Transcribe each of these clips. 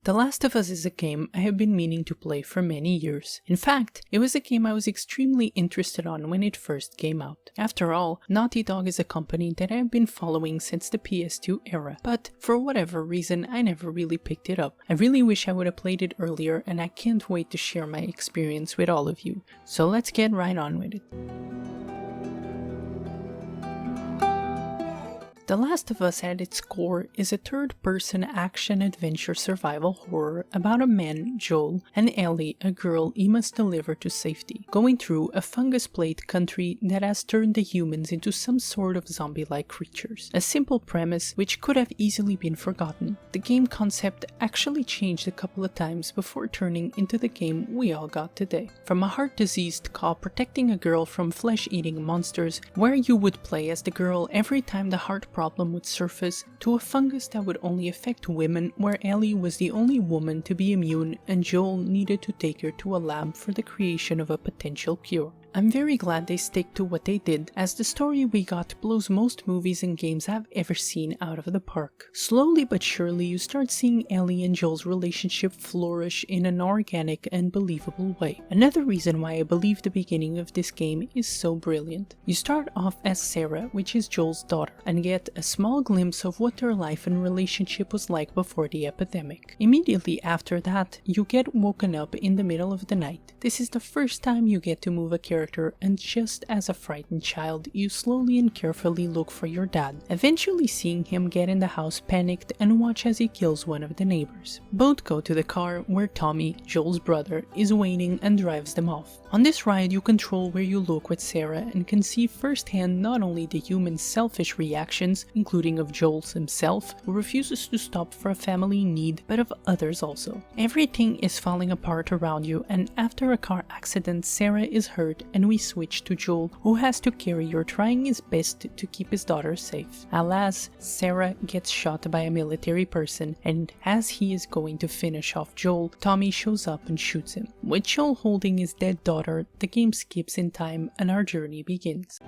The Last of Us is a game I have been meaning to play for many years. In fact, it was a game I was extremely interested on when it first came out. After all, Naughty Dog is a company that I have been following since the PS2 era, but for whatever reason I never really picked it up. I really wish I would have played it earlier, and I can't wait to share my experience with all of you. So let's get right on with it. The Last of Us at its core is a third-person action-adventure survival horror about a man, Joel, and Ellie, a girl he must deliver to safety, going through a fungus-plagued country that has turned the humans into some sort of zombie-like creatures. A simple premise which could have easily been forgotten. The game concept actually changed a couple of times before turning into the game we all got today. From a heart-diseased cop protecting a girl from flesh-eating monsters, where you would play as the girl every time the heart problem would surface, to a fungus that would only affect women, where Ellie was the only woman to be immune and Joel needed to take her to a lab for the creation of a potential cure. I'm very glad they stick to what they did, as the story we got blows most movies and games I've ever seen out of the park. Slowly but surely you start seeing Ellie and Joel's relationship flourish in an organic and believable way. Another reason why I believe the beginning of this game is so brilliant. You start off as Sarah, which is Joel's daughter, and get a small glimpse of what their life and relationship was like before the epidemic. Immediately after that, you get woken up in the middle of the night. This is the first time you get to move a character, and just as a frightened child, you slowly and carefully look for your dad, eventually seeing him get in the house panicked and watch as he kills one of the neighbors. Both go to the car where Tommy, Joel's brother, is waiting and drives them off. On this ride you control where you look with Sarah and can see firsthand not only the human's selfish reactions, including of Joel's himself, who refuses to stop for a family need, but of others also. Everything is falling apart around you, and after a car accident Sarah is hurt and we switch to Joel, who has to carry her, trying his best to keep his daughter safe. Alas, Sarah gets shot by a military person, and as he is going to finish off Joel, Tommy shows up and shoots him. With Joel holding his dead daughter, the game skips in time and our journey begins.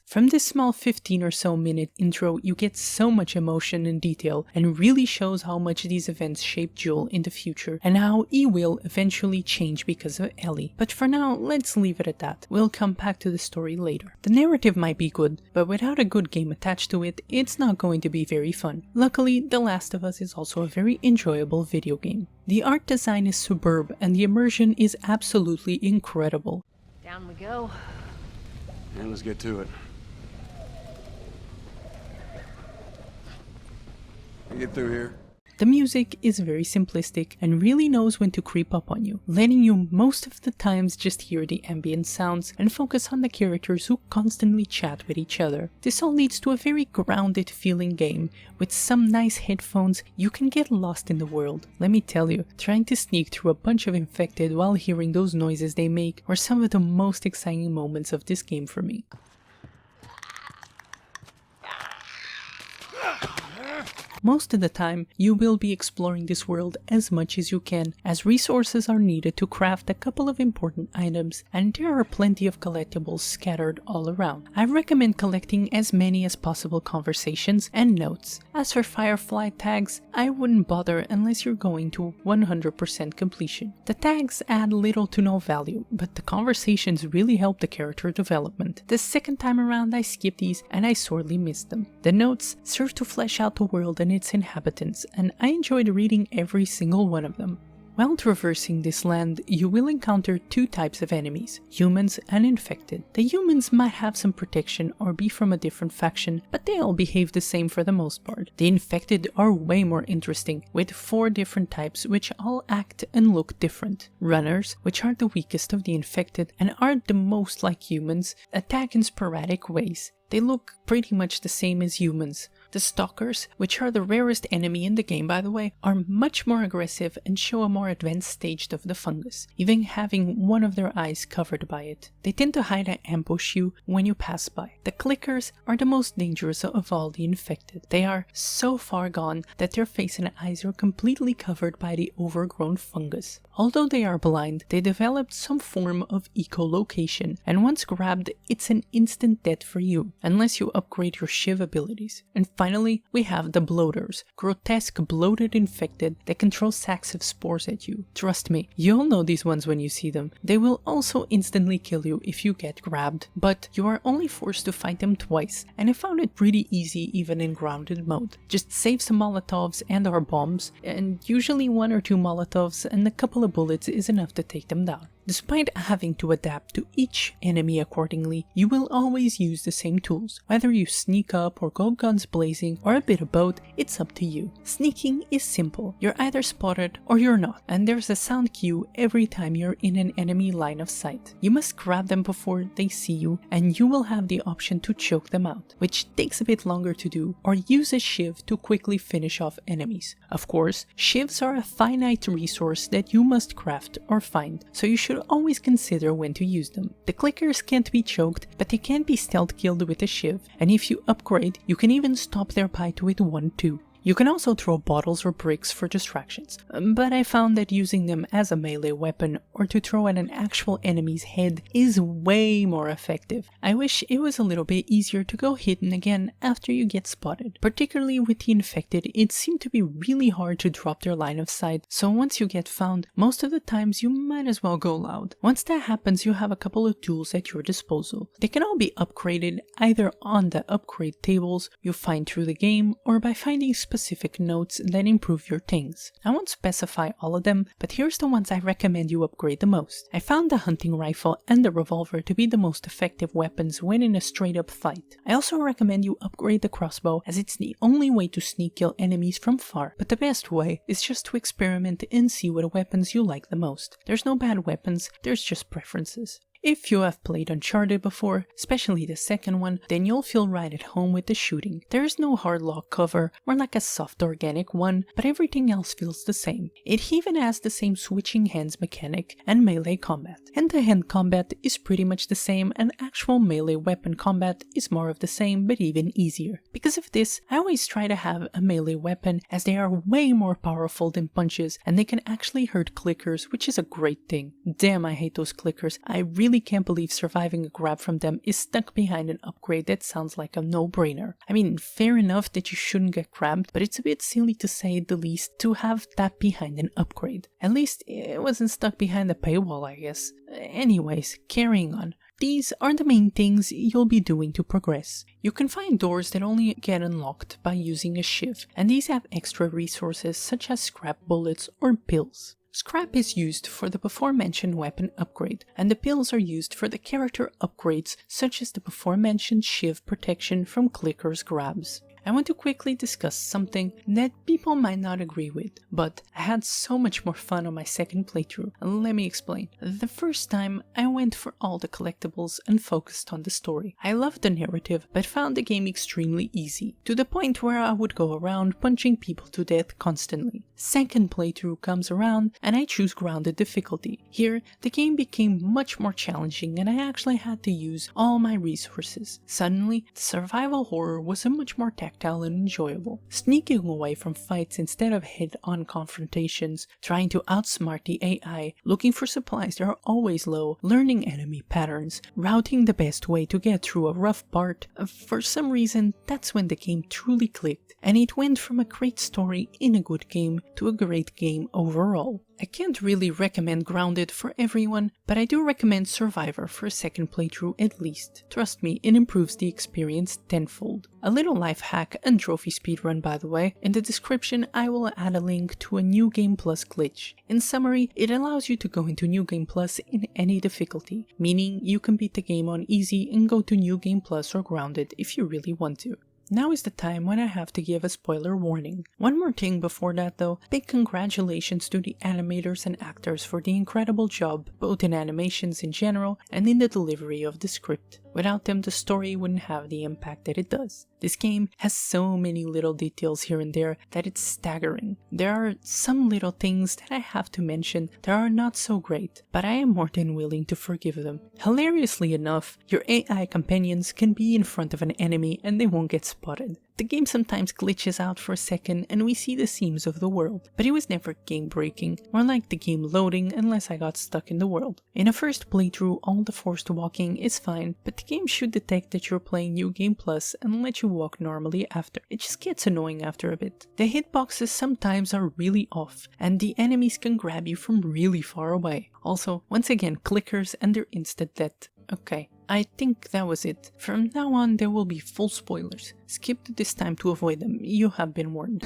From this small 15 or so minute intro, you get so much emotion and detail, and really shows how much these events shape Joel in the future and how he will eventually change because of Ellie. But for now, let's leave it at that. We'll come back to the story later. The narrative might be good, but without a good game attached to it, it's not going to be very fun. Luckily, The Last of Us is also a very enjoyable video game. The art design is superb and the immersion is absolutely incredible. Down we go. And let's get to it. Get through here. The music is very simplistic and really knows when to creep up on you, letting you most of the times just hear the ambient sounds and focus on the characters who constantly chat with each other. This all leads to a very grounded feeling game. With some nice headphones, you can get lost in the world. Let me tell you, trying to sneak through a bunch of infected while hearing those noises they make are some of the most exciting moments of this game for me. Most of the time, you will be exploring this world as much as you can, as resources are needed to craft a couple of important items, and there are plenty of collectibles scattered all around. I recommend collecting as many as possible conversations and notes. As for Firefly tags, I wouldn't bother unless you're going to 100% completion. The tags add little to no value, but the conversations really help the character development. The second time around I skipped these and I sorely missed them. The notes serve to flesh out the world and its inhabitants, and I enjoyed reading every single one of them. While traversing this land, you will encounter two types of enemies, humans and infected. The humans might have some protection or be from a different faction, but they all behave the same for the most part. The infected are way more interesting, with 4 different types which all act and look different. Runners, which are the weakest of the infected and are the most like humans, attack in sporadic ways. They look pretty much the same as humans. The stalkers, which are the rarest enemy in the game by the way, are much more aggressive and show a more advanced stage of the fungus, even having one of their eyes covered by it. They tend to hide and ambush you when you pass by. The clickers are the most dangerous of all the infected. They are so far gone that their face and eyes are completely covered by the overgrown fungus. Although they are blind, they developed some form of echolocation, and once grabbed, it's an instant death for you. unless you upgrade your shiv abilities. And finally, we have the bloaters, grotesque bloated infected that can throw sacks of spores at you. Trust me, you'll know these ones when you see them. They will also instantly kill you if you get grabbed, but you are only forced to fight them twice, and I found it pretty easy even in grounded mode. Just save some molotovs and or bombs, and usually 1 or 2 molotovs and a couple of bullets is enough to take them down. Despite having to adapt to each enemy accordingly, you will always use the same tools. Whether you sneak up or go guns blazing or a bit of both, it's up to you. Sneaking is simple. You're either spotted or you're not, and there's a sound cue every time you're in an enemy line of sight. You must grab them before they see you, and you will have the option to choke them out, which takes a bit longer to do, or use a shiv to quickly finish off enemies. Of course, shivs are a finite resource that you must craft or find, so you should always consider when to use them. The clickers can't be choked, but they can be stealth killed with a shiv, and if you upgrade, you can even stop their bite with one too. You can also throw bottles or bricks for distractions, but I found that using them as a melee weapon or to throw at an actual enemy's head is way more effective. I wish it was a little bit easier to go hidden again after you get spotted. Particularly with the infected, it seemed to be really hard to drop their line of sight, so once you get found, most of the times you might as well go loud. Once that happens, you have a couple of tools at your disposal. They can all be upgraded either on the upgrade tables you find through the game or by finding specific notes that improve your things. I won't specify all of them, but here's the ones I recommend you upgrade the most. I found the hunting rifle and the revolver to be the most effective weapons when in a straight up fight. I also recommend you upgrade the crossbow, as it's the only way to sneak kill enemies from far, but the best way is just to experiment and see what weapons you like the most. There's no bad weapons, there's just preferences. If you have played Uncharted before, especially the second one, then you'll feel right at home with the shooting. There is no hard lock cover, more like a soft organic one, but everything else feels the same. It even has the same switching hands mechanic and melee combat. Hand-to-hand combat is pretty much the same, and actual melee weapon combat is more of the same but even easier. Because of this, I always try to have a melee weapon, as they are way more powerful than punches and they can actually hurt clickers, which is a great thing. Damn, I hate those clickers. I really can't believe surviving a grab from them is stuck behind an upgrade that sounds like a no-brainer. I mean, fair enough that you shouldn't get grabbed, but it's a bit silly to say the least to have that behind an upgrade. At least it wasn't stuck behind the paywall, I guess. Anyways, carrying on. These are the main things you'll be doing to progress. You can find doors that only get unlocked by using a shiv, and these have extra resources such as scrap bullets or pills. Scrap is used for the before-mentioned weapon upgrade, and the pills are used for the character upgrades such as the before-mentioned shiv protection from clickers grabs. I want to quickly discuss something that people might not agree with, but I had so much more fun on my second playthrough. Let me explain. The first time, I went for all the collectibles and focused on the story. I loved the narrative, but found the game extremely easy, to the point where I would go around punching people to death constantly. Second playthrough comes around, and I choose grounded difficulty. Here, the game became much more challenging, and I actually had to use all my resources. Suddenly, the survival horror was a much more tactical and enjoyable. Sneaking away from fights instead of head-on confrontations, trying to outsmart the AI, looking for supplies that are always low, learning enemy patterns, routing the best way to get through a rough part. For some reason, that's when the game truly clicked, and it went from a great story in a good game to a great game overall. I can't really recommend Grounded for everyone, but I do recommend Survivor for a second playthrough at least. Trust me, it improves the experience tenfold. A little life hack and trophy speedrun, by the way. In the description I will add a link to a New Game Plus glitch. In summary, it allows you to go into New Game Plus in any difficulty, meaning you can beat the game on easy and go to New Game Plus or Grounded if you really want to. Now is the time when I have to give a spoiler warning. One more thing before that though, big congratulations to the animators and actors for the incredible job, both in animations in general and in the delivery of the script. Without them, the story wouldn't have the impact that it does. This game has so many little details here and there that it's staggering. There are some little things that I have to mention that are not so great, but I am more than willing to forgive them. Hilariously enough, your AI companions can be in front of an enemy and they won't get spotted. The game sometimes glitches out for a second and we see the seams of the world, but it was never game breaking, more like the game loading unless I got stuck in the world. In a first playthrough, all the forced walking is fine, but the game should detect that you're playing New Game Plus and let you walk normally after. It just gets annoying after a bit. The hitboxes sometimes are really off, and the enemies can grab you from really far away. Also, once again, clickers and their instant death. Okay, I think that was it. From now on there will be full spoilers. Skip to this time to avoid them, you have been warned.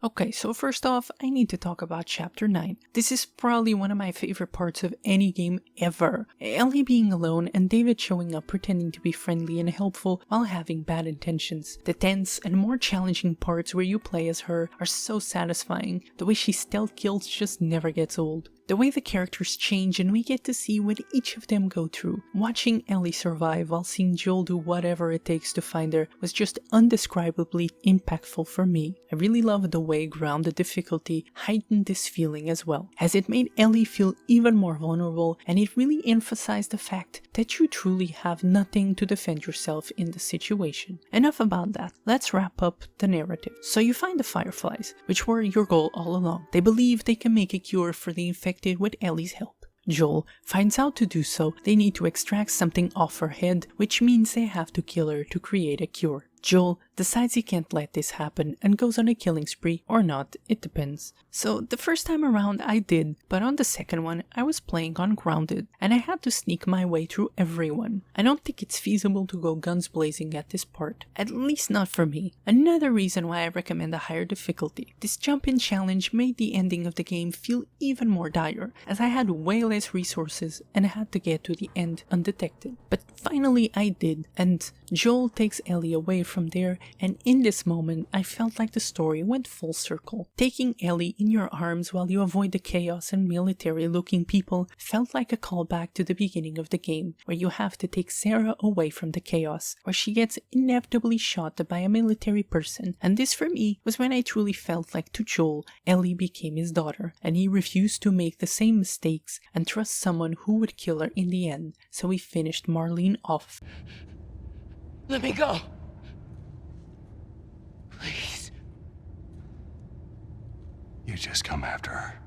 Okay, so first off, I need to talk about Chapter 9. This is probably one of my favorite parts of any game ever. Ellie being alone and David showing up pretending to be friendly and helpful while having bad intentions. The tense and more challenging parts where you play as her are so satisfying. The way she stealth kills just never gets old. The way the characters change and we get to see what each of them go through. Watching Ellie survive while seeing Joel do whatever it takes to find her was just undescribably impactful for me. I really love the way grounded difficulty heightened this feeling as well, as it made Ellie feel even more vulnerable, and it really emphasized the fact that you truly have nothing to defend yourself in the situation. Enough about that, let's wrap up the narrative. So you find the Fireflies, which were your goal all along. They believe they can make a cure for the infected with Ellie's help. Joel finds out to do so, they need to extract something off her head, which means they have to kill her to create a cure. Joel decides he can't let this happen and goes on a killing spree, or not, it depends. So the first time around I did, but on the second one I was playing on grounded and I had to sneak my way through everyone. I don't think it's feasible to go guns blazing at this part, at least not for me. Another reason why I recommend a higher difficulty. This jump-in challenge made the ending of the game feel even more dire, as I had way less resources and I had to get to the end undetected. But finally I did, and Joel takes Ellie away from there, and in this moment I felt like the story went full circle. Taking Ellie in your arms while you avoid the chaos and military looking people felt like a callback to the beginning of the game, where you have to take Sarah away from the chaos, where she gets inevitably shot by a military person, and this for me was when I truly felt like to Joel, Ellie became his daughter, and he refused to make the same mistakes and trust someone who would kill her in the end, so he finished Marlene off. Let me go! Please. You just come after her.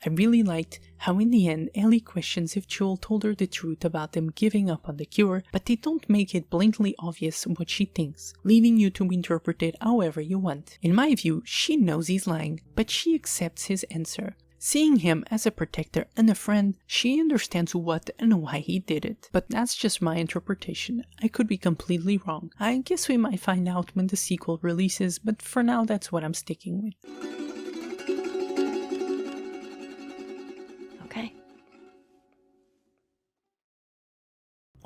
I really liked how in the end Ellie questions if Joel told her the truth about them giving up on the cure, but they don't make it blatantly obvious what she thinks, leaving you to interpret it however you want. In my view, she knows he's lying, but she accepts his answer. Seeing him as a protector and a friend, she understands what and why he did it. But that's just my interpretation. I could be completely wrong. I guess we might find out when the sequel releases, but for now that's what I'm sticking with. Okay.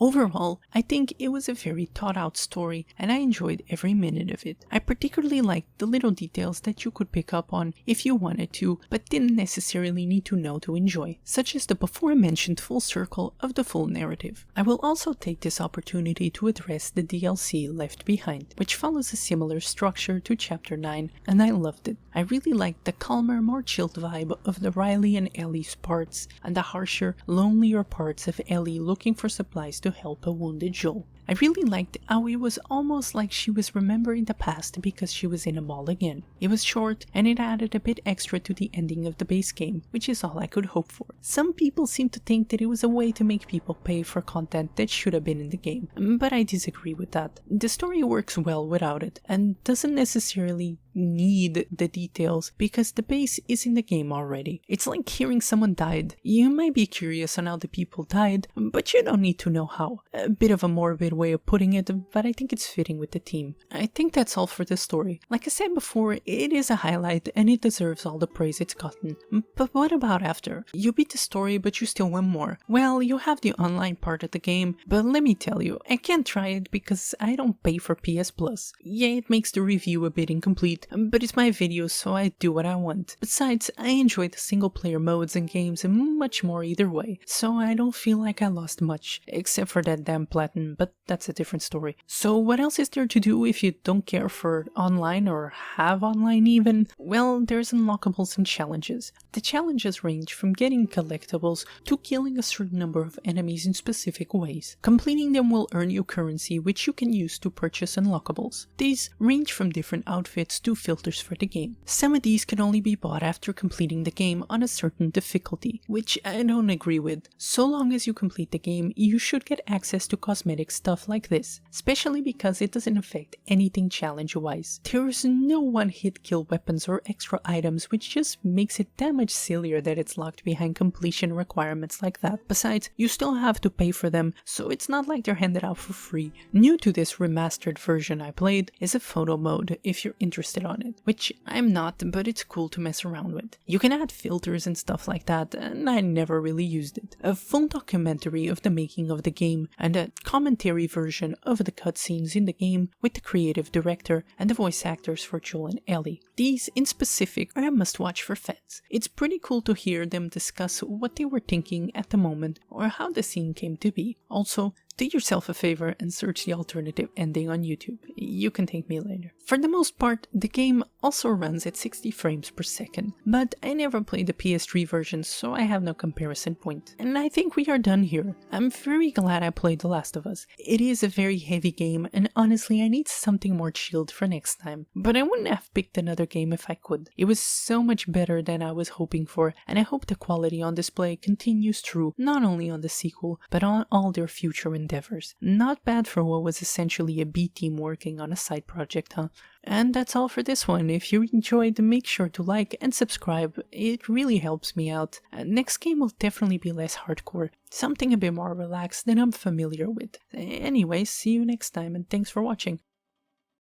Overall, I think it was a very thought out story and I enjoyed every minute of it. I particularly liked the little details that you could pick up on if you wanted to, but didn't necessarily need to know to enjoy, such as the before mentioned full circle of the full narrative. I will also take this opportunity to address the DLC Left Behind, which follows a similar structure to Chapter 9, and I loved it. I really liked the calmer, more chilled vibe of the Riley and Ellie's parts, and the harsher, lonelier parts of Ellie looking for supplies to help a wounded Joel. I really liked how it was almost like she was remembering the past because she was in a mall again. It was short and it added a bit extra to the ending of the base game, which is all I could hope for. Some people seem to think that it was a way to make people pay for content that should have been in the game, but I disagree with that. The story works well without it and doesn't necessarily need the details because the base is in the game already. It's like hearing someone died. You might be curious on how the people died, but you don't need to know how. A bit of a morbid way of putting it, but I think it's fitting with the theme. I think that's all for the story. Like I said before, it is a highlight and it deserves all the praise it's gotten. But what about after? You beat the story but you still want more. Well, you have the online part of the game, but let me tell you, I can't try it because I don't pay for PS Plus. Yeah, it makes the review a bit incomplete, but it's my video, so I do what I want. Besides, I enjoy the single player modes and games and much more either way, so I don't feel like I lost much, except for that damn platinum, but that's a different story. So what else is there to do if you don't care for online or have online even? Well, there's unlockables and challenges. The challenges range from getting collectibles to killing a certain number of enemies in specific ways. Completing them will earn you currency, which you can use to purchase unlockables. These range from different outfits to filters for the game. Some of these can only be bought after completing the game on a certain difficulty, which I don't agree with. So long as you complete the game, you should get access to cosmetic stuff like this, especially because it doesn't affect anything challenge-wise. There's no one-hit kill weapons or extra items, which just makes it that much sillier that it's locked behind completion requirements like that. Besides, you still have to pay for them, so it's not like they're handed out for free. New to this remastered version I played is a photo mode if you're interested on it, which I'm not, but it's cool to mess around with. You can add filters and stuff like that, and I never really used it. A full documentary of the making of the game and a commentary version of the cutscenes in the game with the creative director and the voice actors for Joel and Ellie. These in specific are a must-watch for fans. It's pretty cool to hear them discuss what they were thinking at the moment or how the scene came to be. Also, do yourself a favor and search the alternative ending on YouTube. You can thank me later. For the most part, the game also runs at 60 frames per second, but I never played the PS3 version, so I have no comparison point. And I think we are done here. I'm very glad I played The Last of Us. It is a very heavy game, and honestly I need something more chilled for next time. But I wouldn't have picked another game if I could. It was so much better than I was hoping for, and I hope the quality on display continues through, not only on the sequel, but on all their future endeavors. Not bad for what was essentially a B team working on a side project, huh? And that's all for this one. If you enjoyed, make sure to like and subscribe, it really helps me out. Next game will definitely be less hardcore, something a bit more relaxed than I'm familiar with. Anyways, see you next time and thanks for watching.